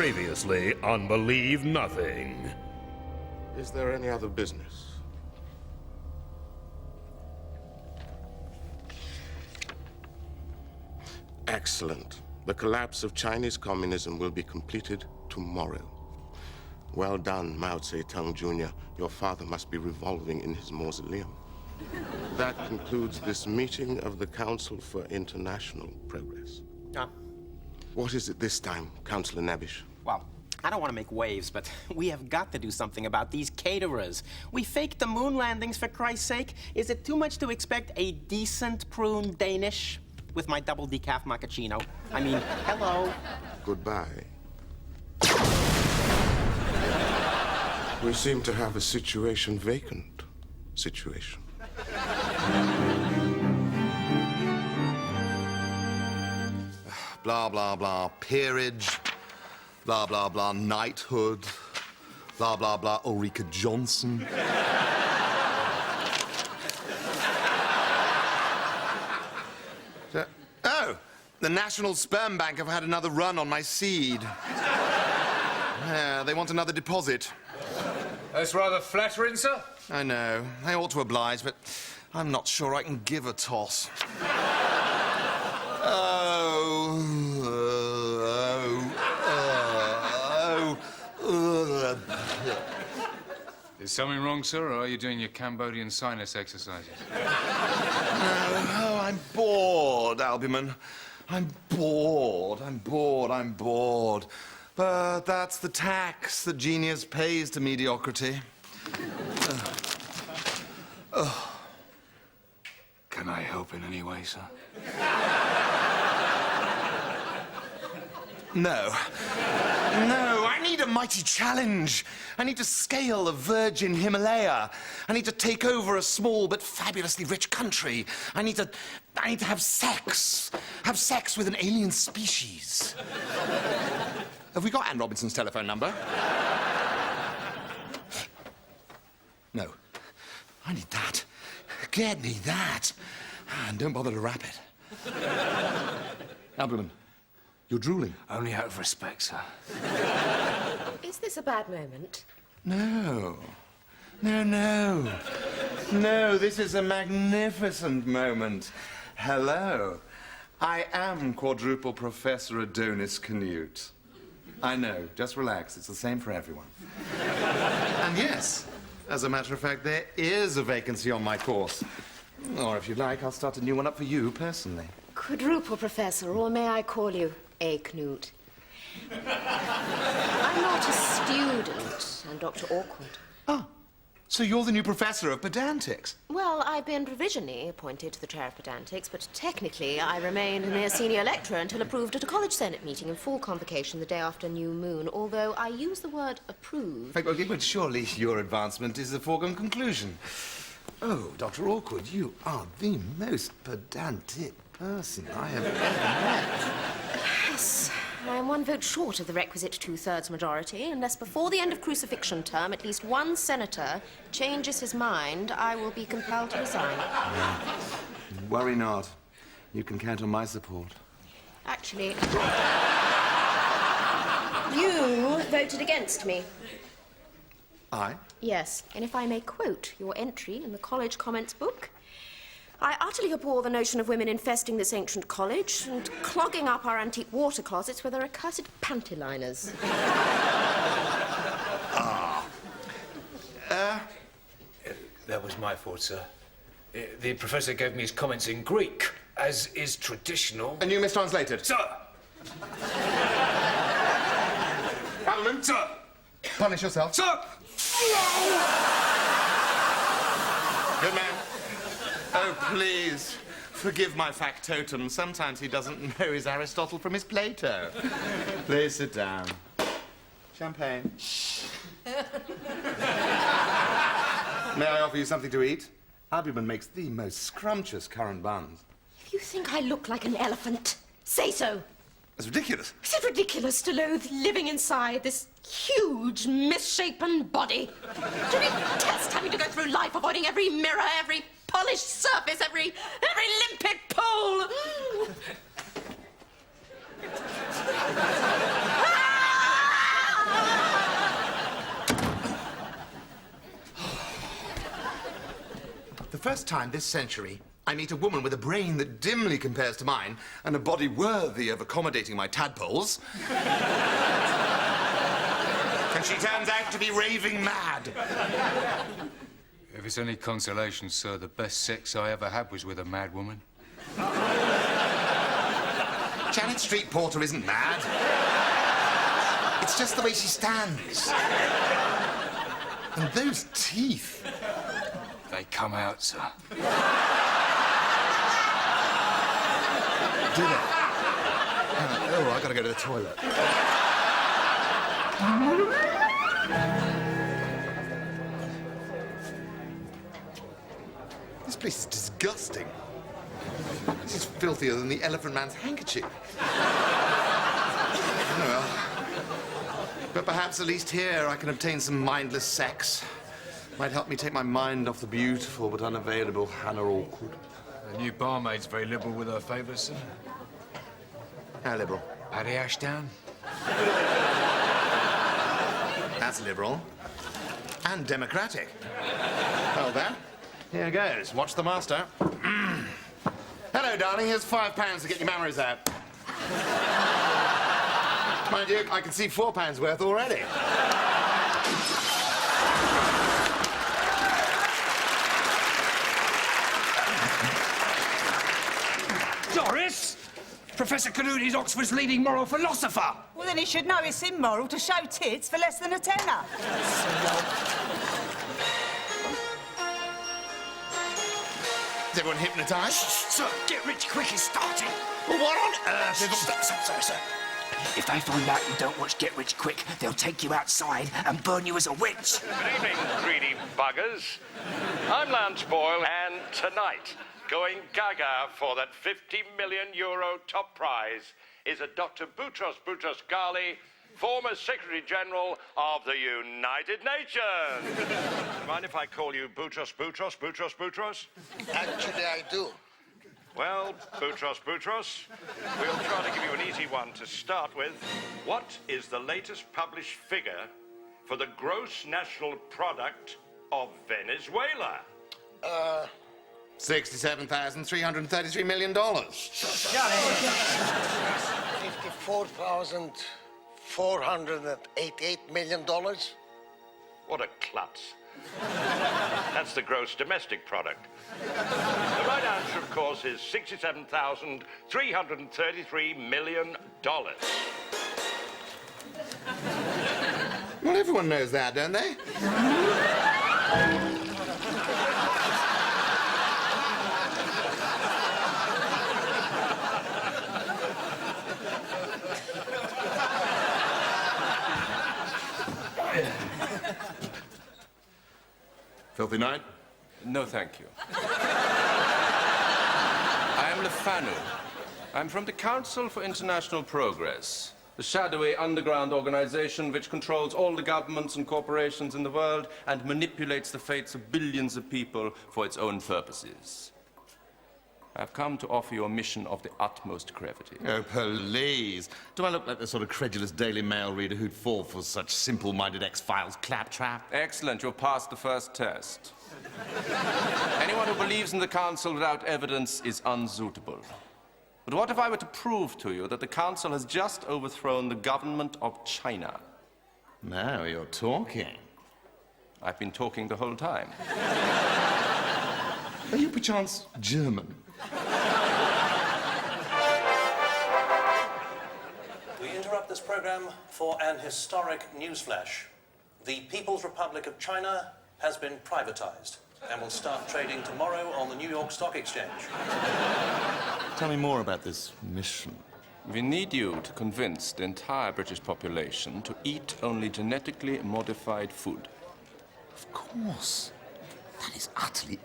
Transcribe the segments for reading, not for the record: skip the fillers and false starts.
Previously on Believe Nothing. Is there any other business? Excellent. The collapse of Chinese communism will be completed tomorrow. Well done, Mao Zedong Jr. Your father must be revolving in his mausoleum. That concludes this meeting of the Council for International Progress. What is it this time, Councillor Nabish? Well, I don't want to make waves, but we have got to do something about these caterers. We faked the moon landings, for Christ's sake. Is it too much to expect a decent prune Danish with my double decaf macchiato? I mean, hello. Goodbye. We seem to have a situation vacant. Situation. Blah, blah, blah, peerage, blah, blah, blah, knighthood, blah, blah, blah, Ulrika Johnson. Oh, the National Sperm Bank have had another run on my seed. Yeah, they want another deposit. That's rather flattering, sir. I know. I ought to oblige, but I'm not sure I can give a toss. Is something wrong, sir, or are you doing your Cambodian sinus exercises? Oh, I'm bored, Albumin. I'm bored. But that's the tax that genius pays to mediocrity. Can I help in any way, sir? No, I need a mighty challenge. I need to scale a virgin Himalaya. I need to take over a small but fabulously rich country. I need to have sex. Have sex with an alien species. Have we got Anne Robinson's telephone number? No. I need that. Get me that. And don't bother to wrap it. Albumin. You're drooling. Only out of respect, sir. Is this a bad moment? No, this is a magnificent moment. Hello. I am quadruple Professor Adonis Canute. I know, just relax. It's the same for everyone. And yes, as a matter of fact, there is a vacancy on my course. Or if you'd like, I'll start a new one up for you personally. Quadruple Professor, or may I call you A. Knut? I'm not a student, I'm Dr. Awkward. Oh, so you're the new professor of pedantics? Well, I've been provisionally appointed to the chair of pedantics, but technically I remained a mere senior lecturer until approved at a college senate meeting in full convocation the day after New Moon, although I use the word approve. But surely your advancement is a foregone conclusion. Oh, Dr. Awkward, you are the most pedantic person I have ever met. Yes, I am one vote short of the requisite two-thirds majority. Unless before the end of crucifixion term at least one senator changes his mind, I will be compelled to resign. Worry not. You can count on my support. Actually, you voted against me. I? Yes, and if I may quote your entry in the college comments book, I utterly abhor the notion of women infesting this ancient college and clogging up our antique water closets with their accursed panty liners. That was my fault, sir. The professor gave me his comments in Greek, as is traditional. And you mistranslated? Sir! Albumin? Sir! Punish yourself. Sir! Good man. Oh, please, forgive my factotum. Sometimes he doesn't know his Aristotle from his Plato. Please sit down. Champagne. May I offer you something to eat? Albumin makes the most scrumptious currant buns. If you think I look like an elephant, say so. That's ridiculous. Is it ridiculous to loathe living inside this huge, misshapen body? To detest having to go through life avoiding every mirror, every polished surface, every limpid pool. the first time this century I meet a woman with a brain that dimly compares to mine and a body worthy of accommodating my tadpoles. And she turns out to be raving mad. If it's any consolation, sir, the best sex I ever had was with a mad woman. Janet Street Porter isn't mad. It's just the way she stands. And those teeth. They come out, sir. Do they? Oh, I gotta go to the toilet. This place is disgusting. This is filthier than the Elephant Man's handkerchief. Well, but perhaps at least here I can obtain some mindless sex. Might help me take my mind off the beautiful but unavailable Hannah Awkward. The new barmaid's very liberal with her favours, sir. How liberal? Paddy Ashdown. That's liberal. And democratic. Well, then, here goes. Watch the master. Hello, darling. Here's £5 to get your mammaries out. Mind you, I can see £4 worth already. Doris! Professor Canute is Oxford's leading moral philosopher. Well, then he should know it's immoral to show tits for less than a tenner. Is everyone hypnotised? Sir, get rich quick is starting. Well, what on earth? Stop, sir. If they find out you don't watch Get Rich Quick, they'll take you outside and burn you as a witch. Good evening, greedy buggers. I'm Lance Boyle, and tonight, going gaga for that €50 million top prize is a Dr. Boutros Boutros-Ghali, former Secretary General of the United Nations. Mind if I call you Boutros? Actually, I do. Well, Boutros, we'll try to give you an easy one to start with. What is the latest published figure for the gross national product of Venezuela? $67,333 million. $54,488 million. What a klutz. That's the gross domestic product. The right answer, of course, is $67,333 million. Well, everyone knows that, don't they? Filthy night? No, thank you. I am Lefanu. I'm from the Council for International Progress, the shadowy underground organization which controls all the governments and corporations in the world and manipulates the fates of billions of people for its own purposes. I've come to offer you a mission of the utmost gravity. Oh, please. Do I look like the sort of credulous Daily Mail reader who'd fall for such simple-minded X-Files claptrap? Excellent. You've passed the first test. Anyone who believes in the Council without evidence is unsuitable. But what if I were to prove to you that the Council has just overthrown the government of China? Now you're talking. I've been talking the whole time. Are you perchance German? We interrupt this program for an historic newsflash. The People's Republic of China has been privatized and will start trading tomorrow on the New York Stock Exchange. Tell me more about this mission. We need you to convince the entire British population to eat only genetically modified food. Of course. That is utterly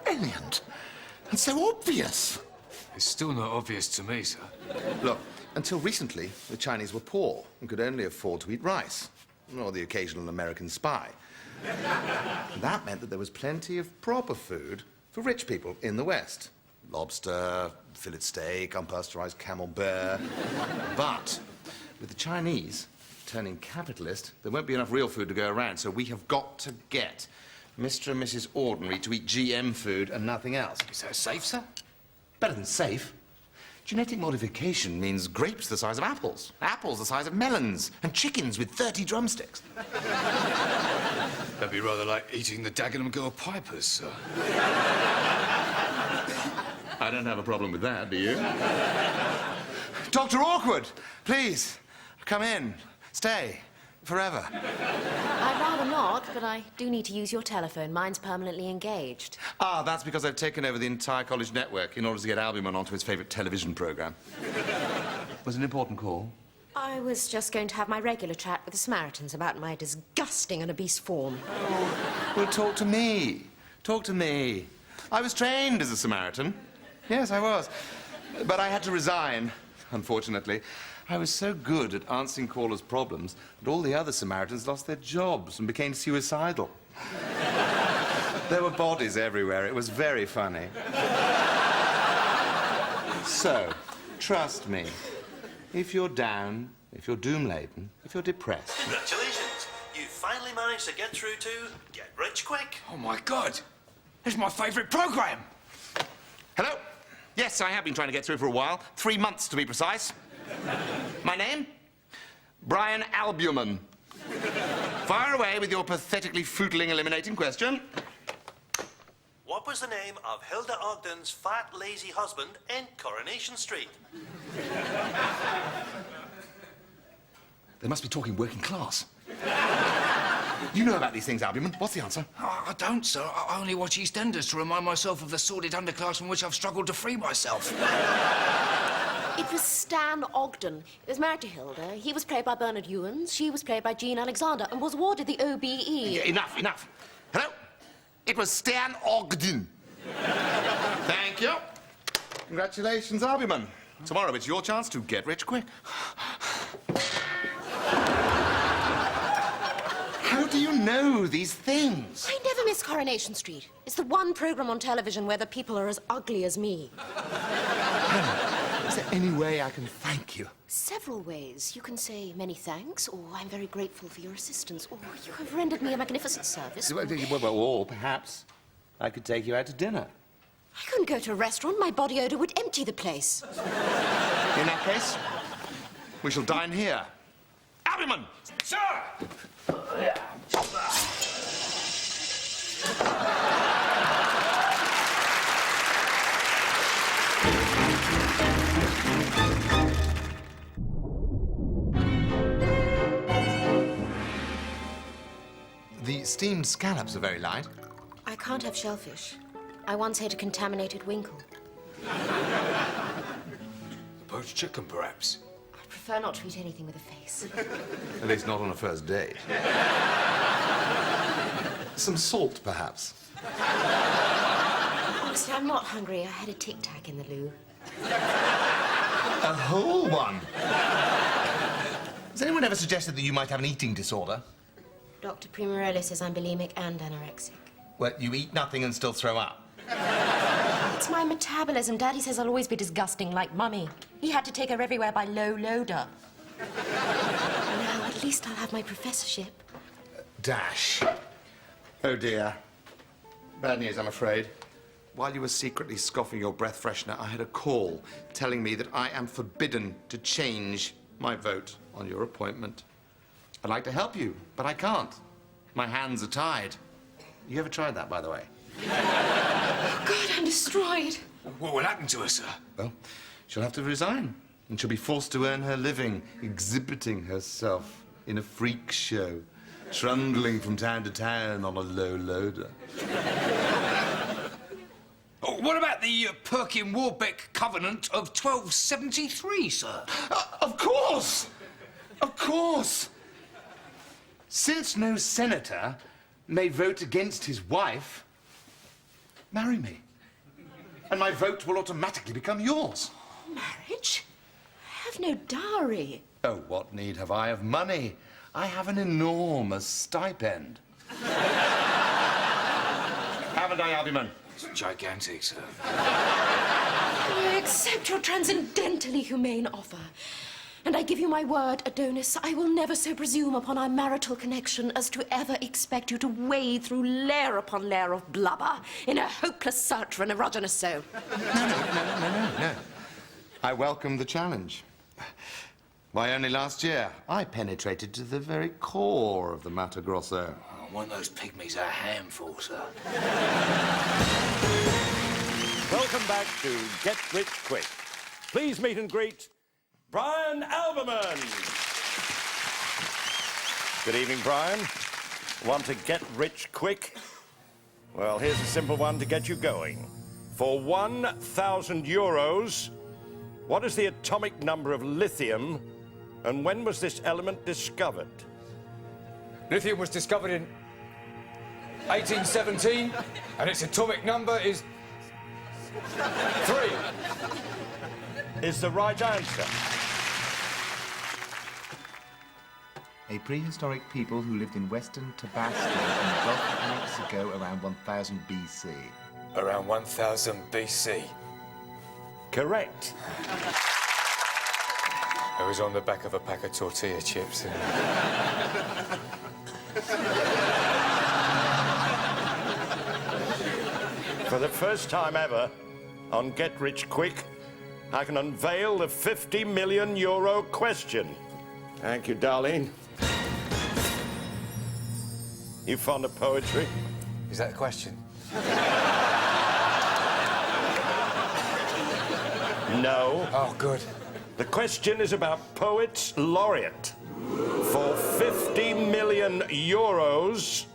brilliant. And so obvious. It's still not obvious to me, sir. Look, until recently, the Chinese were poor and could only afford to eat rice, or the occasional American spy. That meant that there was plenty of proper food for rich people in the West. Lobster, fillet steak, unpasteurized camembert. But with the Chinese turning capitalist, there won't be enough real food to go around, so we have got to get Mr. and Mrs. Ordinary to eat GM food and nothing else. Is that safe, sir? Better than safe. Genetic modification means grapes the size of apples, apples the size of melons, and chickens with 30 drumsticks. That'd be rather like eating the Dagenham Girl Pipers, sir. I don't have a problem with that, do you? Dr. Awkward, please, come in. Stay. Forever. I'd rather not, but I do need to use your telephone. Mine's permanently engaged. Ah, that's because I've taken over the entire college network in order to get Albumen onto his favourite television programme. Was it an important call? I was just going to have my regular chat with the Samaritans about my disgusting and obese form. Oh, well, talk to me. Talk to me. I was trained as a Samaritan. Yes, I was. But I had to resign, unfortunately. I was so good at answering callers' problems that all the other Samaritans lost their jobs and became suicidal. There were bodies everywhere. It was very funny. So, trust me. If you're down, if you're doom-laden, if you're depressed... Congratulations. You finally managed to get through to Get Rich Quick. Oh, my God. It's my favourite programme. Hello? Yes, I have been trying to get through for a while. 3 months, to be precise. My name? Brian Albumen. Fire away with your pathetically footling eliminating question. What was the name of Hilda Ogden's fat, lazy husband in Coronation Street? They must be talking working class. You know about these things, Albumen. What's the answer? Oh, I don't, sir. I only watch EastEnders to remind myself of the sordid underclass from which I've struggled to free myself. It was Stan Ogden. He was married to Hilda. He was played by Bernard Ewens. She was played by Jean Alexander and was awarded the OBE. Yeah, enough. Hello? It was Stan Ogden. Thank you. Congratulations, Albumen. Tomorrow it's your chance to get rich quick. How do you know these things? I never miss Coronation Street. It's the one program on television where the people are as ugly as me. Is there any way I can thank you? Several ways. You can say many thanks, or I'm very grateful for your assistance, or you have rendered me a magnificent service. Or perhaps I could take you out to dinner. I couldn't go to a restaurant. My body odour would empty the place. In that case, we shall dine here. Albumen! Sir! The steamed scallops are very light. I can't have shellfish. I once ate a contaminated winkle. Poached chicken, perhaps? I prefer not to eat anything with a face. At least not on a first date. Some salt, perhaps. Honestly, I'm not hungry. I had a Tic Tac in the loo. A whole one? Has anyone ever suggested that you might have an eating disorder? Dr. Primarelli says I'm bulimic and anorexic. Well, you eat nothing and still throw up. It's my metabolism. Daddy says I'll always be disgusting like Mummy. He had to take her everywhere by low loader. Now, at least I'll have my professorship. Dash. Oh, dear. Bad news, I'm afraid. While you were secretly scoffing your breath freshener, I had a call telling me that I am forbidden to change my vote on your appointment. I'd like to help you, but I can't. My hands are tied. You ever tried that, by the way? God, I'm destroyed. What will happen to her, sir? Well, she'll have to resign, and she'll be forced to earn her living exhibiting herself in a freak show, trundling from town to town on a low loader. Oh, what about the Perkin-Warbeck Covenant of 1273, sir? Of course! Of course! Since no senator may vote against his wife, marry me. And my vote will automatically become yours. Marriage? I have no dowry. Oh, what need have I of money? I have an enormous stipend. Haven't I, Albumen? It's gigantic, sir. I accept your transcendentally humane offer. And I give you my word, Adonis, I will never so presume upon our marital connection as to ever expect you to wade through layer upon layer of blubber in a hopeless search for an erogenous soul. No. I welcome the challenge. Why, only last year, I penetrated to the very core of the Mater Grosso. I want those pygmies a handful, sir. Welcome back to Get Rich Quick. Please meet and greet Brian Alberman. Good evening, Brian. Want to get rich quick? Well, here's a simple one to get you going. For 1,000 euros, what is the atomic number of lithium, and when was this element discovered? Lithium was discovered in 1817, and its atomic number is 3. Is the right answer. A prehistoric people who lived in western Tabasco in the Gulf of Mexico around 1000 BC. Around 1000 BC. Correct. It was on the back of a pack of tortilla chips. For the first time ever, on Get Rich Quick, I can unveil the 50 million euro question. Thank you, Darlene. You fond of poetry? Is that the question? No. Oh, good. The question is about Poets Laureate. For 50 million euros,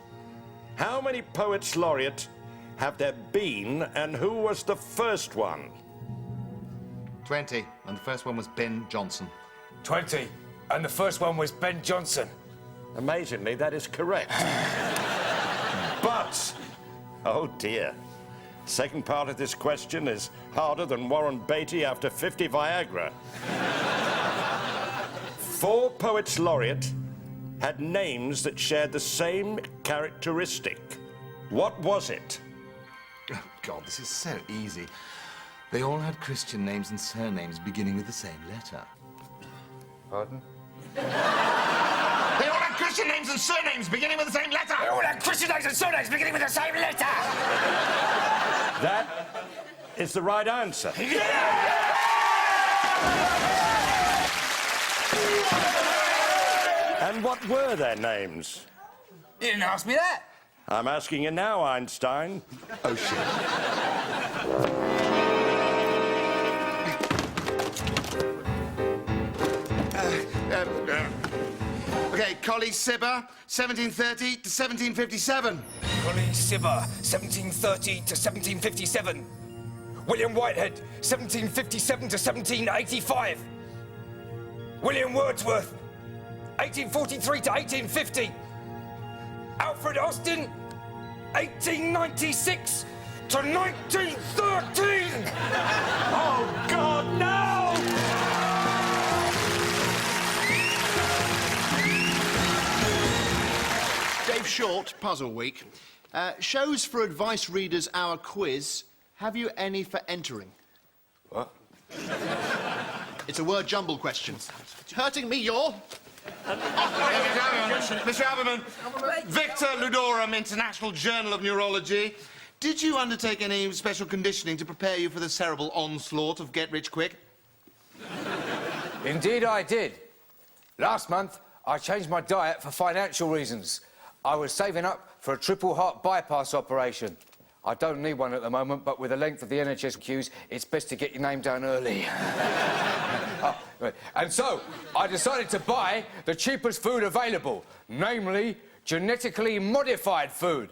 how many Poets Laureate have there been, and who was the first one? 20, and the first one was Ben Jonson. 20, and the first one was Ben Jonson. Amazingly, that is correct. But, oh dear, second part of this question is harder than Warren Beatty after 50 Viagra. 4 Poets Laureate had names that shared the same characteristic. What was it? Oh, God, this is so easy. They all had Christian names and surnames beginning with the same letter. Pardon? They all had Christian names and surnames beginning with the same letter! They all had Christian names and surnames beginning with the same letter! That is the right answer. And what were their names? You didn't ask me that. I'm asking you now, Einstein. Oh, shit. Okay, Collie Sibber, 1730 to 1757. Collie Sibber, 1730 to 1757. William Whitehead, 1757 to 1785. William Wordsworth, 1843 to 1850. Alfred Austin, 1896 to 1913. Oh, God, no! Dave Short, Puzzle Week. Shows for advice readers our quiz. Have you any for entering? What? It's a word jumble question. Hurting me, you're... Mr. Alberman, Victor Ludorum, International Journal of Neurology. Did you undertake any special conditioning to prepare you for the cerebral onslaught of Get Rich Quick? Indeed I did. Last month, I changed my diet for financial reasons. I was saving up for a triple heart bypass operation. I don't need one at the moment, but with the length of the NHS queues, it's best to get your name down early. And so, I decided to buy the cheapest food available, namely genetically modified food.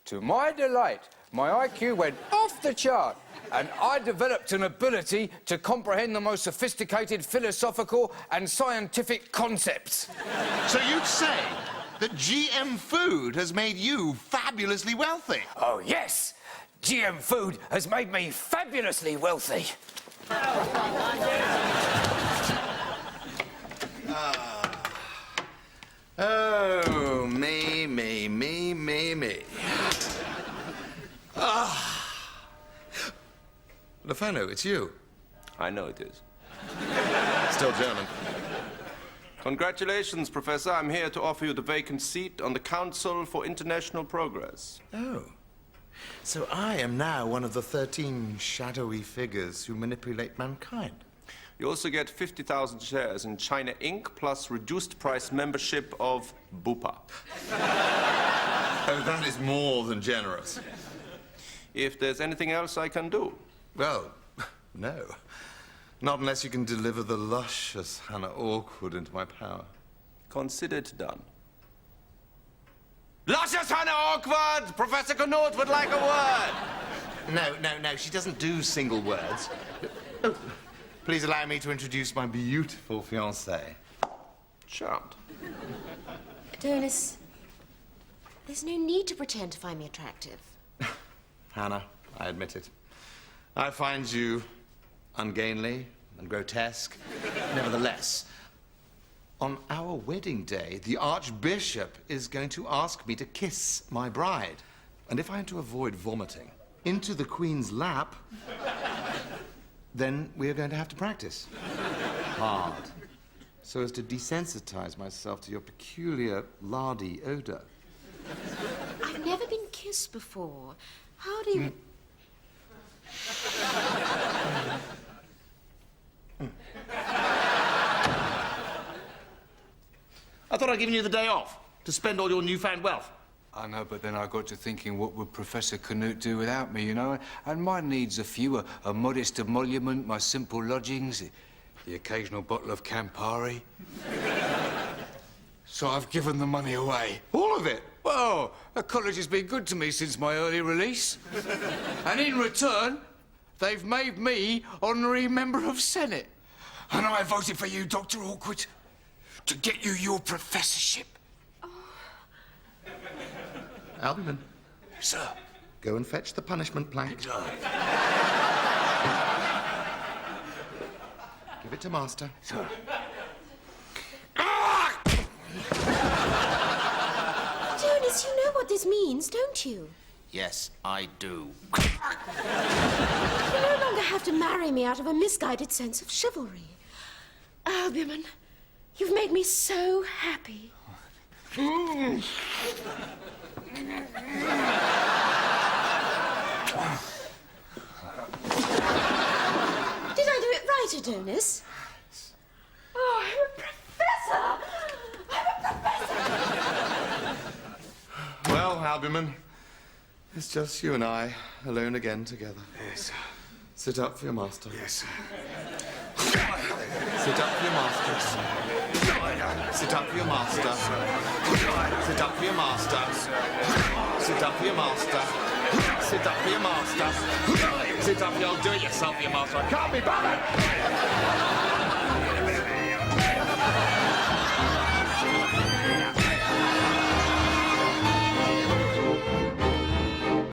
To my delight, my IQ went off the chart, and I developed an ability to comprehend the most sophisticated philosophical and scientific concepts. So you'd say that GM food has made you fabulously wealthy? Oh, yes. GM food has made me fabulously wealthy. Oh, me. Lefano, it's you. I know it is. Still German. Congratulations, Professor. I'm here to offer you the vacant seat on the Council for International Progress. Oh. So I am now one of the 13 shadowy figures who manipulate mankind. You also get 50,000 shares in China Inc. plus reduced price membership of Bupa. Oh, that is more than generous. If there's anything else I can do. Well, no. Not unless you can deliver the luscious Hannah Awkward into my power. Consider it done. Luscious Hannah Awkward! Professor Knut would like a word! No. She doesn't do single words. Oh, please allow me to introduce my beautiful fiancée. Charmed. Adonis, there's no need to pretend to find me attractive. Hannah, I admit it. I find you ungainly and grotesque. Nevertheless, on our wedding day, the Archbishop is going to ask me to kiss my bride. And if I am to avoid vomiting into the Queen's lap, then we are going to have to practice hard, so as to desensitize myself to your peculiar lardy odor. I've never been kissed before. How do you... I thought I'd given you the day off to spend all your newfound wealth. I know, but then I got to thinking, what would Professor Knut do without me, you know? And mine needs a few, a modest emolument, my simple lodgings, the occasional bottle of Campari. So I've given the money away. All of it? Well, the college has been good to me since my early release. And in return, they've made me honorary member of Senate. And I voted for you, Dr. Awkward, to get you your professorship. Albumin. Sir. Go and fetch the punishment plank. Give it to Master. Sir. Adonis, you know what this means, don't you? Yes, I do. You no longer have to marry me out of a misguided sense of chivalry. Albumin, you've made me so happy. Did I do it right, Adonis? Oh, I'm a professor! Well, Albumin, it's just you and I, alone again together. Yes. Sit up for your master. Yes. Sit up for your master. Sit up for your master. Sit up for your master. Sit up for your master. Sit up for your master. Sit up for your do-it-yourself for your master. I can't be bothered.